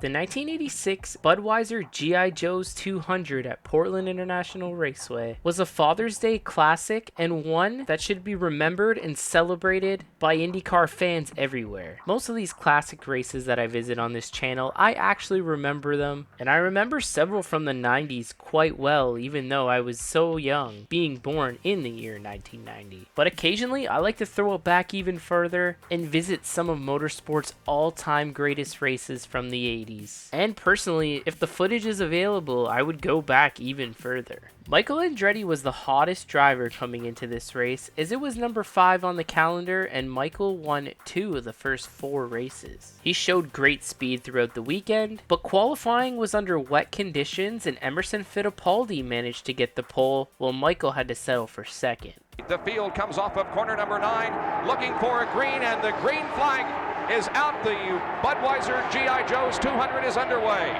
The 1986 Budweiser G.I. Joe's 200 at Portland International Raceway was a Father's Day classic and one that should be remembered and celebrated by IndyCar fans everywhere. Most of these classic races that I visit on this channel, I actually remember them, and I remember several from the 90s quite well, even though I was so young, being born in the year 1990. But occasionally, I like to throw it back even further and visit some of motorsport's all-time greatest races from the 80s. And personally, if the footage is available, I would go back even further. Michael Andretti was the hottest driver coming into this race, as it was number 5 on the calendar and Michael won 2 of the first 4 races. He showed great speed throughout the weekend, but qualifying was under wet conditions and Emerson Fittipaldi managed to get the pole while Michael had to settle for second. The field comes off of corner number 9, looking for a green, and the green flag is out. The Budweiser G.I. Joe's 200 is underway.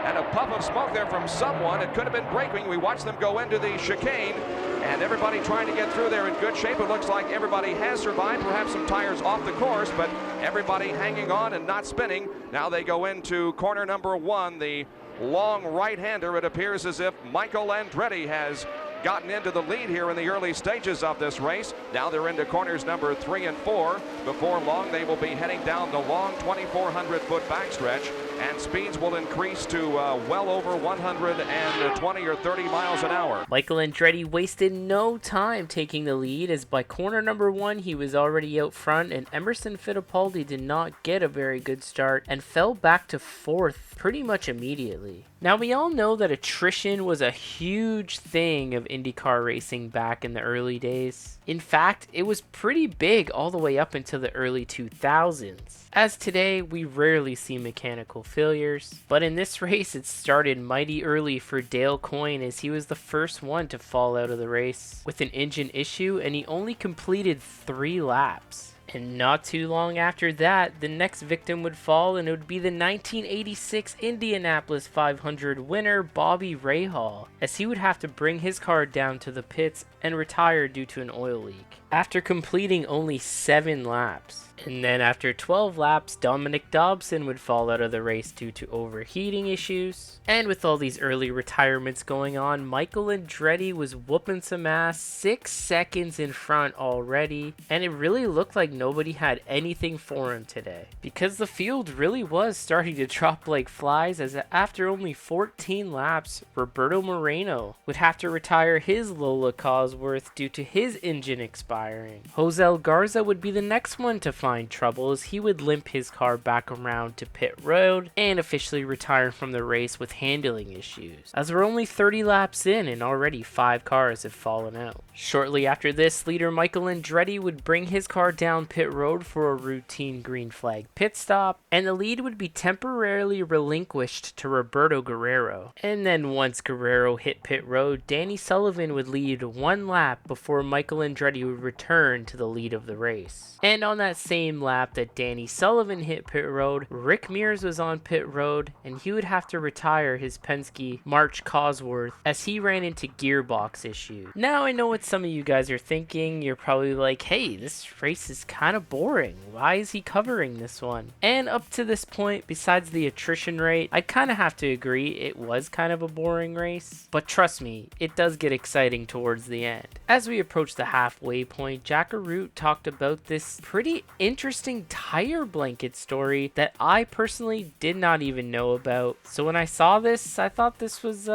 And a puff of smoke there from someone. It could have been braking. We watched them go into the chicane, and everybody trying to get through there in good shape. It looks like everybody has survived. Perhaps some tires off the course, but everybody hanging on and not spinning. Now they go into corner number 1, the long right-hander. It appears as if Michael Andretti has gotten into the lead here in the early stages of this race. Now they're into corners number 3 and 4. Before long, they will be heading down the long 2,400-foot backstretch, and speeds will increase to well over 120 or 30 miles an hour. Michael Andretti wasted no time taking the lead, as by corner number 1 he was already out front, and Emerson Fittipaldi did not get a very good start and fell back to 4th pretty much immediately. Now, we all know that attrition was a huge thing of IndyCar racing back in the early days. In fact, it was pretty big all the way up until the early 2000s. As today, we rarely see mechanical failures, but in this race it started mighty early for Dale Coyne, as he was the first one to fall out of the race with an engine issue, and he only completed 3 laps. And not too long after that, the next victim would fall, and it would be the 1986 Indianapolis 500 winner, Bobby Rahal, as he would have to bring his car down to the pits and retire due to an oil leak after completing only 7 laps. And then after 12 laps, Dominic Dobson would fall out of the race due to overheating issues. And with all these early retirements going on, Michael Andretti was whooping some ass, 6 seconds in front already, and it really looked like nobody had anything for him today, because the field really was starting to drop like flies, as after only 14 laps, Roberto Moreno would have to retire his Lola Cosworth due to his engine expiring. Jose Garza would be the next one to find trouble, as he would limp his car back around to pit road and officially retire from the race with handling issues, as we're only 30 laps in and already 5 cars have fallen out. Shortly after this, leader Michael Andretti would bring his car down pit road for a routine green flag pit stop, and the lead would be temporarily relinquished to Roberto Guerrero. And then once Guerrero hit pit road, Danny Sullivan would lead 1 lap before Michael Andretti would return to the lead of the race. And on that same lap that Danny Sullivan hit pit road, Rick Mears was on pit road, and he would have to retire his Penske March Cosworth as he ran into gearbox issues. Now, I know what some of you guys are thinking. You're probably like, hey, this race is kind of boring. Why is he covering this one? And up to this point, besides the attrition rate, I kind of have to agree it was kind of a boring race. But trust me, it does get exciting towards the end. As we approach the halfway point, Jack Arute talked about this pretty interesting tire blanket story that I personally did not even know about. So when I saw this, I thought this was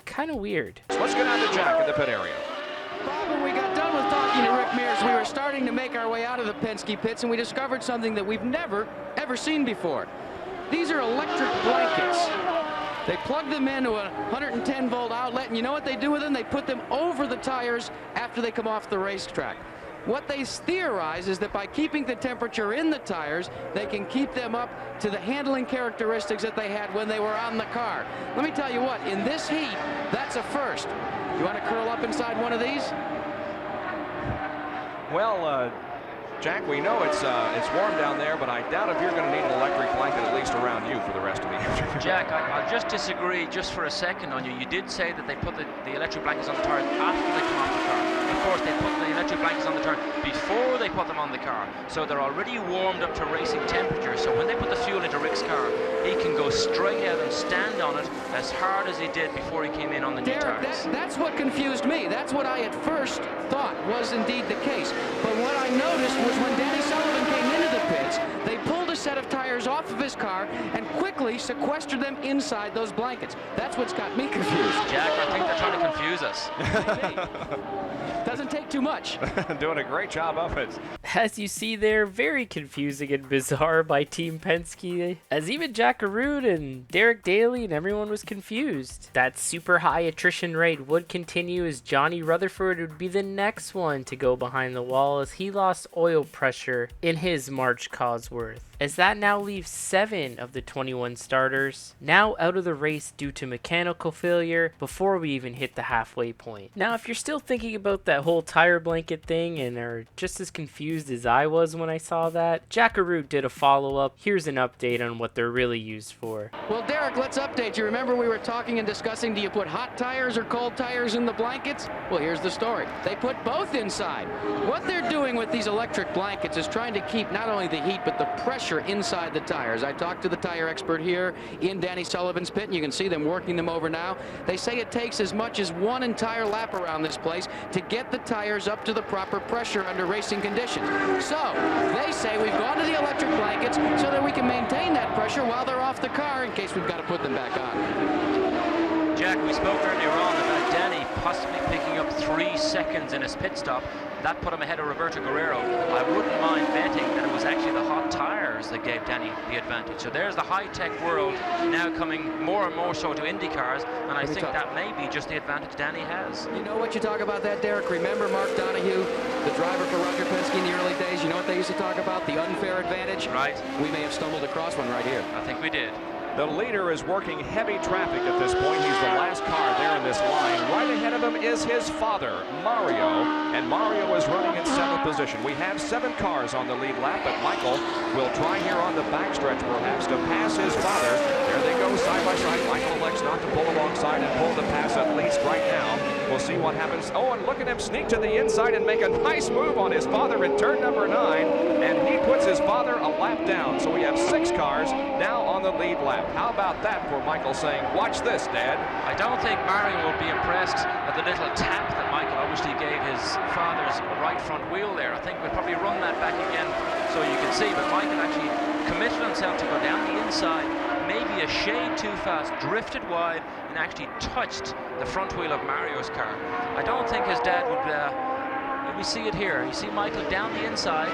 kind of weird. So let's go down to Jack in the pit area. Bob, when we got done with talking to Rick Mears, we were starting to make our way out of the Penske pits, and we discovered something that we've never, ever seen before. These are electric blankets. They plug them into a 110-volt outlet, and you know what they do with them? They put them over the tires after they come off the racetrack. What they theorize is that by keeping the temperature in the tires, they can keep them up to the handling characteristics that they had when they were on the car. Let me tell you what, in this heat, that's a first. You want to curl up inside one of these? Well, Jack, we know it's warm down there, but I doubt if you're going to need an electric blanket at least around you for the rest of the year. Jack, I'll just disagree just for a second on you. You did say that they put the electric blankets on the tires after they come off the car. Of course, they put the electric blankets on the tire before they put them on the car. So they're already warmed up to racing temperature. So when they put the fuel into Rick's car, he can go straight out and stand on it as hard as he did before he came in on the new tires. That's what confused me. That's what I at first thought was indeed the case. But what I noticed was when Danny Sullivan came into the pits, they pulled a set of tires off of his car and quickly sequestered them inside those blankets. That's what's got me confused. Jack, I think they're trying to confuse us. Doesn't take too much. Doing a great job of it. As you see there, very confusing and bizarre by Team Penske, as even Jack Arute and Derek Daly and everyone was confused. That super high attrition rate would continue as Johnny Rutherford would be the next one to go behind the wall as he lost oil pressure in his March Cosworth. As that now leaves 7 of the 21 starters now out of the race due to mechanical failure before we even hit the halfway point. Now, if you're still thinking about that whole tire blanket thing and are just as confused as I was when I saw that, Jack Arute did a follow-up. Here's an update on what they're really used for. Well, Derek, let's update you. Remember we were talking and discussing, do you put hot tires or cold tires in the blankets? Well, here's the story. They put both inside. What they're doing with these electric blankets is trying to keep not only the heat, but the pressure inside the tires. I talked to the tire expert here in Danny Sullivan's pit, and you can see them working them over now. They say it takes as much as one entire lap around this place to get the tires up to the proper pressure under racing conditions. So they say we've gone to the electric blankets so that we can maintain that pressure while they're off the car in case we've got to put them back on. Jack, we spoke earlier on about Danny possibly picking up 3 seconds in his pit stop. That put him ahead of Roberto Guerrero. I wouldn't mind betting that it was actually the hot tires that gave Danny the advantage. So there's the high-tech world now coming more and more so to IndyCars, and I think that may be just the advantage Danny has. You know what you talk about that, Derek? Remember Mark Donohue, the driver for Roger Penske in the early days? You know what they used to talk about? The unfair advantage? Right. We may have stumbled across one right here. I think we did. The leader is working heavy traffic at this point. He's the last car there in this line. Right ahead of him is his father, Mario, and Mario is running in 7th position. We have 7 cars on the lead lap, but Michael will try here on the backstretch perhaps to pass his father. There they go side by side. Michael elects not to pull alongside and pull the pass at least right now. We'll see what happens. Oh, and look at him sneak to the inside and make a nice move on his father in turn number 9, and he puts his father a lap down. So we have 6 cars now on the lead lap. How about that for Michael saying, watch this, Dad? I don't think Mario will be impressed at the little tap that Michael obviously gave his father's right front wheel there. I think we'll probably run that back again so you can see, but Michael actually committed himself to go down the inside, maybe a shade too fast, drifted wide, and actually touched the front wheel of Mario's car. I don't think his dad would, we see it here. You see Michael down the inside,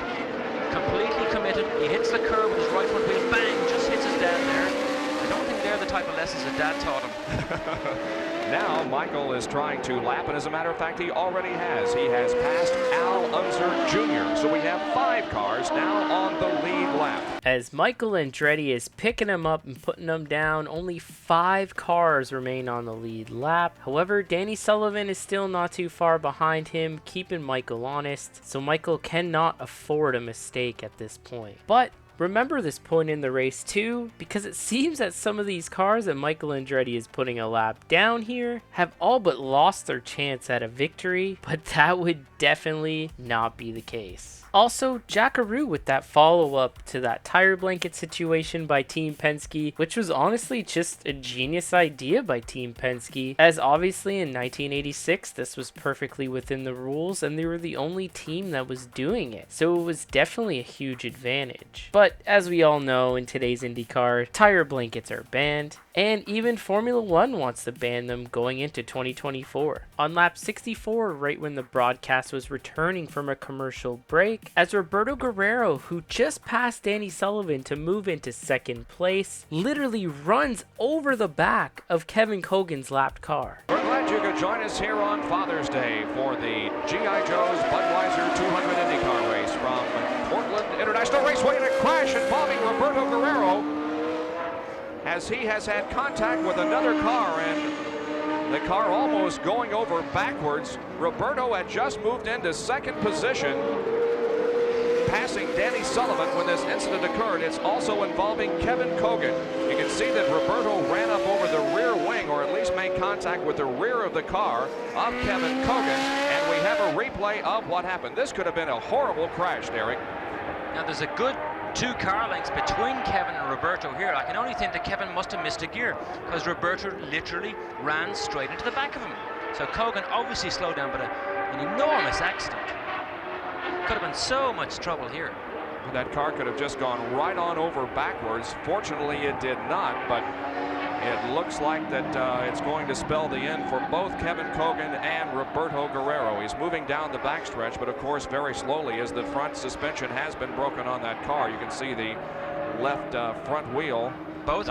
completely committed. He hits the curb with his right front wheel, bang, just hits his dad there. I don't think they're the type of lessons that Dad taught him. Now Michael is trying to lap, and as a matter of fact, he already has. He has passed Al Unser Jr. So we have 5 cars now on the lead lap. As Michael Andretti is picking him up and putting him down, only 5 cars remain on the lead lap. However, Danny Sullivan is still not too far behind him, keeping Michael honest, so Michael cannot afford a mistake at this point. But remember this point in the race too, because it seems that some of these cars that Michael Andretti is putting a lap down here have all but lost their chance at a victory, but that would definitely not be the case. Also, Jack Arute with that follow-up to that tire blanket situation by Team Penske, which was honestly just a genius idea by Team Penske, as obviously in 1986 this was perfectly within the rules and they were the only team that was doing it, so it was definitely a huge advantage. But as we all know, in today's IndyCar, tire blankets are banned, and even Formula 1 wants to ban them going into 2024. On lap 64, right when the broadcast was returning from a commercial break, as Roberto Guerrero, who just passed Danny Sullivan to move into 2nd place, literally runs over the back of Kevin Kogan's lapped car. We're glad you could join us here on Father's Day for the G.I. Joe's BUDWEISER 200 IndyCar race from Portland International Raceway, in a crash involving Roberto Guerrero, as he has had contact with another car and the car almost going over backwards. Roberto had just moved into 2nd position. passing Danny Sullivan when this incident occurred. It's also involving Kevin Kogan. You can see that Roberto ran up over the rear wing, or at least made contact with the rear of the car of Kevin Kogan, and we have a replay of what happened. This could have been a horrible crash, Derek. Now there's a good 2 car lengths between Kevin and Roberto here. I can only think that Kevin must have missed a gear, because Roberto literally ran straight into the back of him. So Kogan obviously slowed down, but an enormous accident. Could have been so much trouble here. That car could have just gone right on over backwards. Fortunately, it did not, but it looks like that it's going to spell the end for both Kevin Kogan and Roberto Guerrero. He's moving down the backstretch, but of course very slowly, as the front suspension has been broken on that car. You can see the left front wheel. Both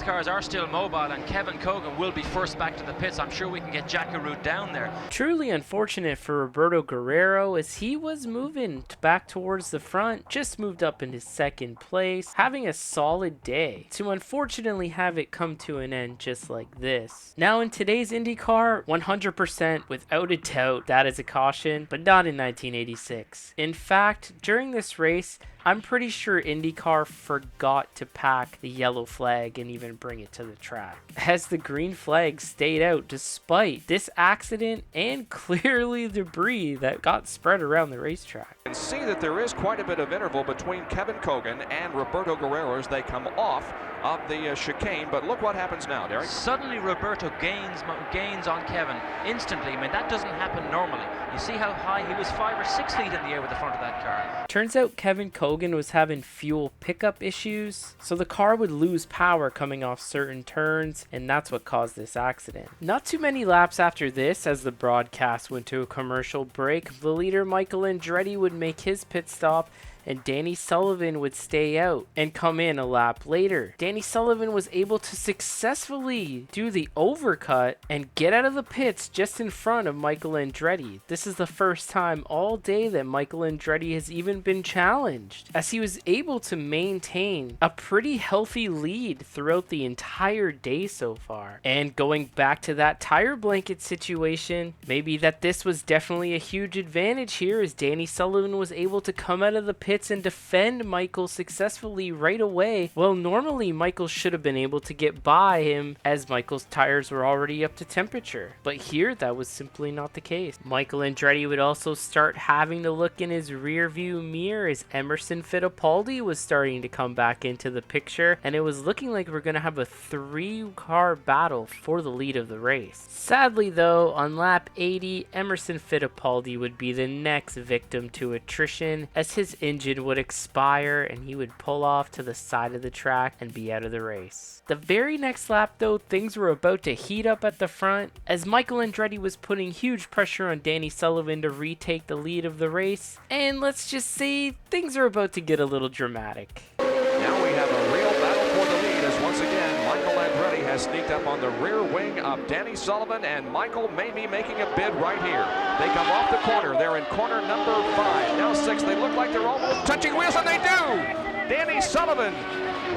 cars are still mobile, and Kevin Kogan will be first back to the pits. I'm sure we can get Jackaroo down there. Truly unfortunate for Roberto Guerrero, as he was moving back towards the front, just moved up into second place, having a solid day, to unfortunately have it come to an end just like this. Now in today's IndyCar, 100% without a doubt, that is a caution, but not in 1986. In fact, during this race, I'm pretty sure IndyCar forgot to pack the yellow flag and even bring it to the track, as the green flag stayed out despite this accident and clearly debris that got spread around the racetrack. You can see that there is quite a bit of interval between Kevin Kogan and Roberto Guerrero as they come off of the chicane, but look what happens now, Derek. Suddenly Roberto gains on Kevin instantly. I mean, that doesn't happen normally. You see how high he was, 5 or 6 feet in the air with the front of that car. Turns out Kevin Kogan was having fuel pickup issues, so the car would lose power coming off certain turns, and that's what caused this accident. Not too many laps after this, as the broadcast went to a commercial break, the leader Michael Andretti would make his pit stop, and Danny Sullivan would stay out and come in a lap later. Danny Sullivan was able to successfully do the overcut and get out of the pits just in front of Michael Andretti. This is the first time all day that Michael Andretti has even been challenged, as he was able to maintain a pretty healthy lead throughout the entire day so far. And going back to that tire blanket situation, maybe that this was definitely a huge advantage here, as Danny Sullivan was able to come out of the pits and defend Michael successfully right away. Well, normally Michael should have been able to get by him, as Michael's tires were already up to temperature, but here that was simply not the case. Michael Andretti would also start having to look in his rear view mirror as Emerson Fittipaldi was starting to come back into the picture, and it was looking like we're going to have a 3-car battle for the lead of the race. Sadly though, on lap 80, Emerson Fittipaldi would be the next victim to attrition, as his engine would expire and he would pull off to the side of the track and be out of the race. The very next lap though, things were about to heat up at the front, as Michael Andretti was putting huge pressure on Danny Sullivan to retake the lead of the race, and let's just say things are about to get a little dramatic. Now we have a real battle for the lead, as once again Michael Andretti has sneaked up on the rear wing of Danny Sullivan, and Michael may be making a bid right here. They come off the corner. They're in corner number 5, now 6. They look like they're almost touching wheels, and they do! Danny Sullivan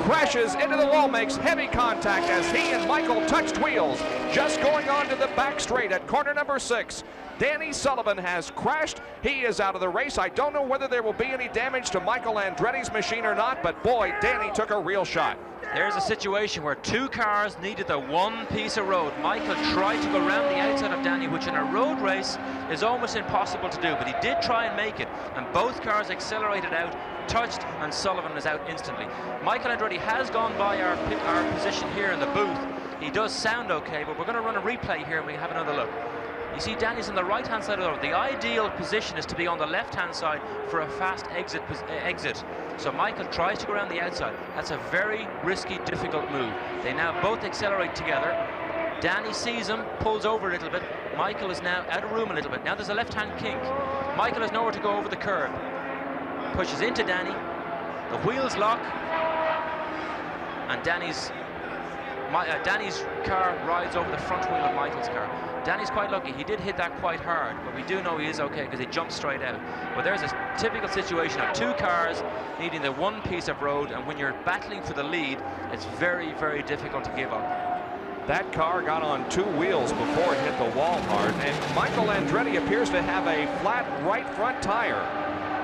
crashes into the wall, makes heavy contact as he and Michael touched wheels. Just going on to the back straight at corner number 6. Danny Sullivan has crashed. He is out of the race. I don't know whether there will be any damage to Michael Andretti's machine or not, but boy, Danny took a real shot. There's a situation where 2 cars needed the one piece of road. Michael tried to go around the outside of Danny, which in a road race is almost impossible to do, but he did try and make it, and both cars accelerated out, touched, and Sullivan is out instantly. Michael Andretti has gone by our position here in the booth. He does sound okay, but we're going to run a replay here and we have another look. You see Danny's on the right-hand side of the road. The ideal position is to be on the left-hand side for a fast exit. So Michael tries to go around the outside. That's a very risky, difficult move. They now both accelerate together. Danny sees him, pulls over a little bit. Michael is now out of room a little bit. Now there's a left-hand kink. Michael has nowhere to go over the curb. Pushes into Danny. The wheels lock. And Danny's car rides over the front wheel of Michael's car. Danny's quite lucky. He did hit that quite hard, but we do know he is okay because he jumped straight out. But there's a typical situation of 2 cars needing the one piece of road, and when you're battling for the lead, it's very, very difficult to give up. That car got on 2 wheels before it hit the wall hard, and Michael Andretti appears to have a flat right front tire.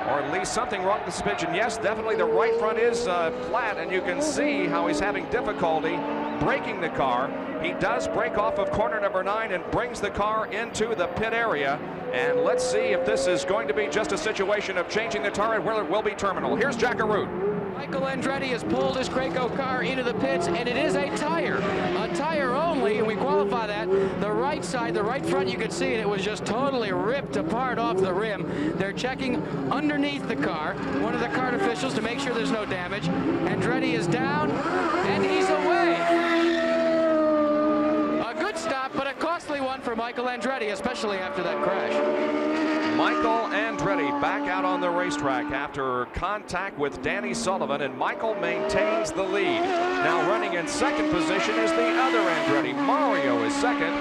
or at least something wrong with the suspension. Yes, definitely the right front is flat, and you can see how he's having difficulty braking the car. He does break off of corner number 9 and brings the car into the pit area. And let's see if this is going to be just a situation of changing the tire and where it will be terminal. Here's Jack Arute. Michael Andretti has pulled his Graco car into the pits, and it is a tire only, and we qualify that. The right side, the right front, you can see it was just totally ripped apart off the rim. They're checking underneath the car, one of the cart officials, to make sure there's no damage. Andretti is down, and he's away. A good stop, but a costly one for Michael Andretti, especially after that crash. Michael Andretti back out on the racetrack after contact with Danny Sullivan, and Michael maintains the lead. Now running in second position is the other Andretti. Mario is second.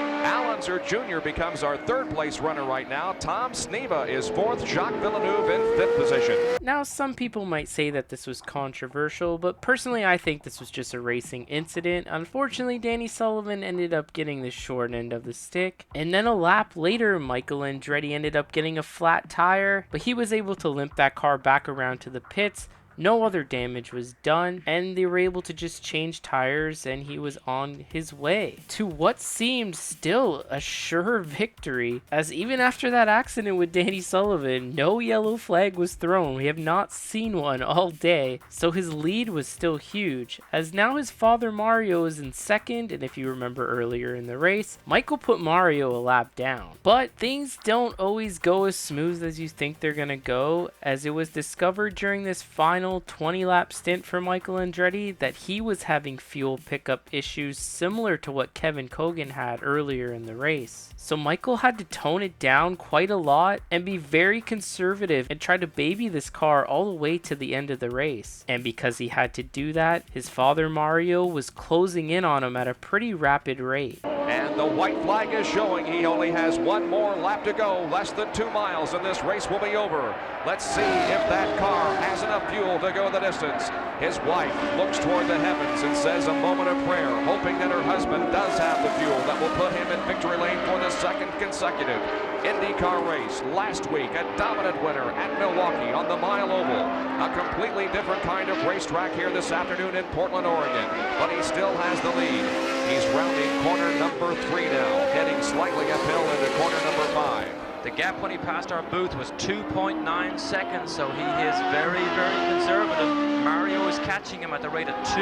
Alonso Jr. becomes our third place runner right now. Tom Sneva is fourth. Jacques Villeneuve in fifth position. Now, some people might say that this was controversial, but personally I think this was just a racing incident. Unfortunately, Danny Sullivan ended up getting the short end of the stick, and then a lap later, Michael Andretti ended up getting a flat tire, but he was able to limp that car back around to the pits. No other damage was done, and they were able to just change tires, and he was on his way to what seemed still a sure victory, as even after that accident with Danny Sullivan, no yellow flag was thrown. We have not seen one all day, so his lead was still huge, as now his father Mario is in second, and if you remember earlier in the race, Michael put Mario a lap down. But things don't always go as smooth as you think they're gonna go, as it was discovered during this final 20-lap stint for Michael Andretti that he was having fuel pickup issues similar to what Kevin Kogan had earlier in the race. So Michael had to tone it down quite a lot and be very conservative and try to baby this car all the way to the end of the race. And because he had to do that, his father Mario was closing in on him at a pretty rapid rate. And the white flag is showing he only has one more lap to go, less than 2 miles, and this race will be over. Let's see if that car has enough fuel to go the distance. His wife looks toward the heavens and says a moment of prayer, hoping that her husband does have the fuel that will put him in victory lane for the second consecutive IndyCar race. Last week, a dominant winner at Milwaukee on the Mile Oval. A completely different kind of racetrack here this afternoon in Portland, Oregon, but he still has the lead. He's rounding corner number 3 now, heading slightly uphill into corner number 5. The gap when he passed our booth was 2.9 seconds, so he is very, very conservative. Mario is catching him at the rate of 2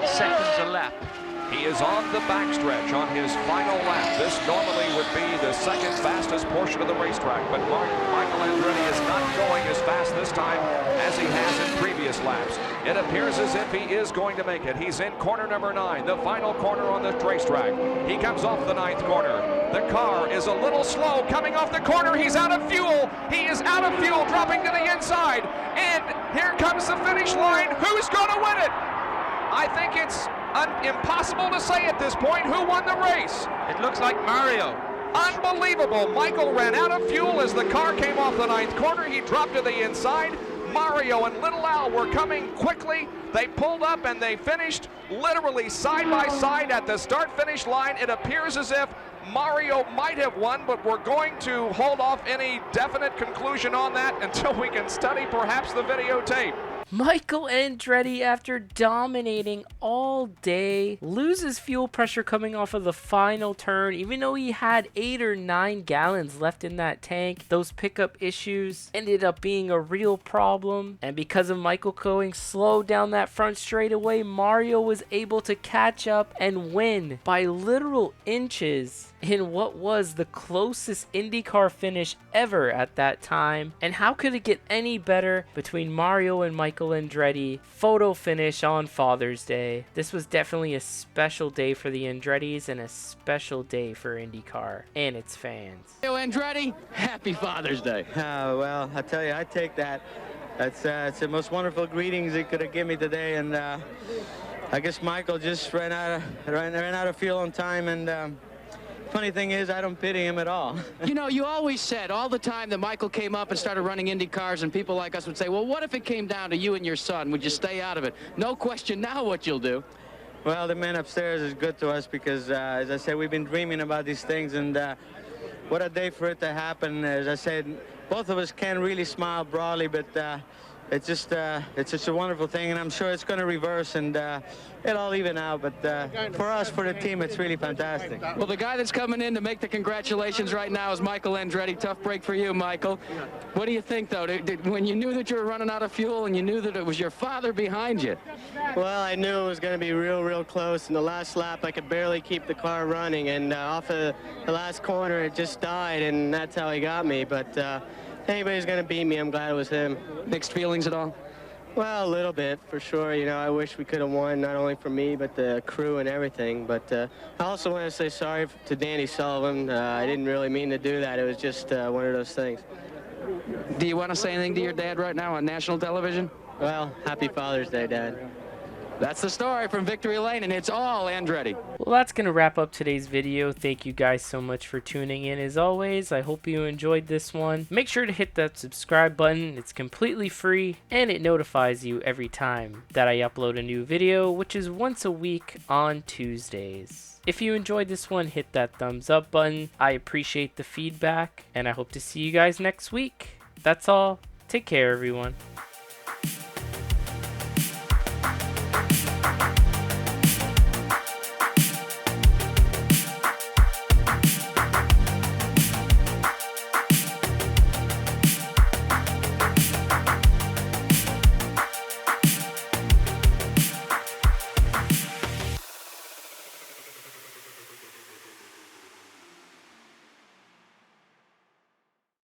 seconds a lap. He is on the backstretch on his final lap. This normally would be the second fastest portion of the racetrack, but Michael Andretti is not going as fast this time as he has in previous laps. It appears as if he is going to make it. He's in corner number 9, the final corner on the racetrack. He comes off the 9th corner. The car is a little slow coming off the corner. He's out of fuel. He is out of fuel, dropping to the inside. And here comes the finish line. Who's going to win it? I think it's impossible to say at this point who won the race. It looks like Mario. Unbelievable. Michael ran out of fuel as the car came off the 9th corner. He dropped to the inside. Mario and Little Al were coming quickly. They pulled up and they finished literally side by side at the start-finish line. It appears as if Mario might have won, but we're going to hold off any definite conclusion on that until we can study perhaps the videotape. Michael Andretti, after dominating all day, loses fuel pressure coming off of the final turn, even though he had 8 or 9 gallons left in that tank. Those pickup issues ended up being a real problem, and because of Michael going slow down that front straightaway, Mario was able to catch up and win by literal inches in what was the closest IndyCar finish ever at that time. And how could it get any better between Mario and Michael Andretti? Photo finish on Father's Day. This was definitely a special day for the Andrettis and a special day for IndyCar and its fans. Andretti, happy Father's Day. Well, I tell you, I take that. It's the most wonderful greetings he could have given me today, and I guess Michael just ran out of fuel on time, and funny thing is, I don't pity him at all. You know, you always said all the time that Michael came up and started running Indy cars, and people like us would say, well, what if it came down to you and your son? Would you stay out of it? No question now what you'll do. Well, the man upstairs is good to us because, as I said, we've been dreaming about these things, and what a day for it to happen. As I said, both of us can really smile broadly, but it's just a wonderful thing, and I'm sure it's going to reverse, and it'll all even out. But for us, for the team, it's really fantastic. Well, the guy that's coming in to make the congratulations right now is Michael Andretti. Tough break for you, Michael. What do you think, though, when you knew that you were running out of fuel and you knew that it was your father behind you? Well, I knew it was going to be real close. In the last lap, I could barely keep the car running, and off of the last corner, it just died, and that's how he got me. But if anybody's going to beat me, I'm glad it was him. Mixed feelings at all? Well, a little bit, for sure. You know, I wish we could have won, not only for me, but the crew and everything. But I also want to say sorry to Danny Sullivan. I didn't really mean to do that. It was just one of those things. Do you want to say anything to your dad right now on national television? Well, happy Father's Day, Dad. That's the story from Victory Lane, and it's all Andretti. Well, that's going to wrap up today's video. Thank you guys so much for tuning in. As always, I hope you enjoyed this one. Make sure to hit that subscribe button. It's completely free, and it notifies you every time that I upload a new video, which is once a week on Tuesdays. If you enjoyed this one, hit that thumbs up button. I appreciate the feedback, and I hope to see you guys next week. That's all. Take care, everyone.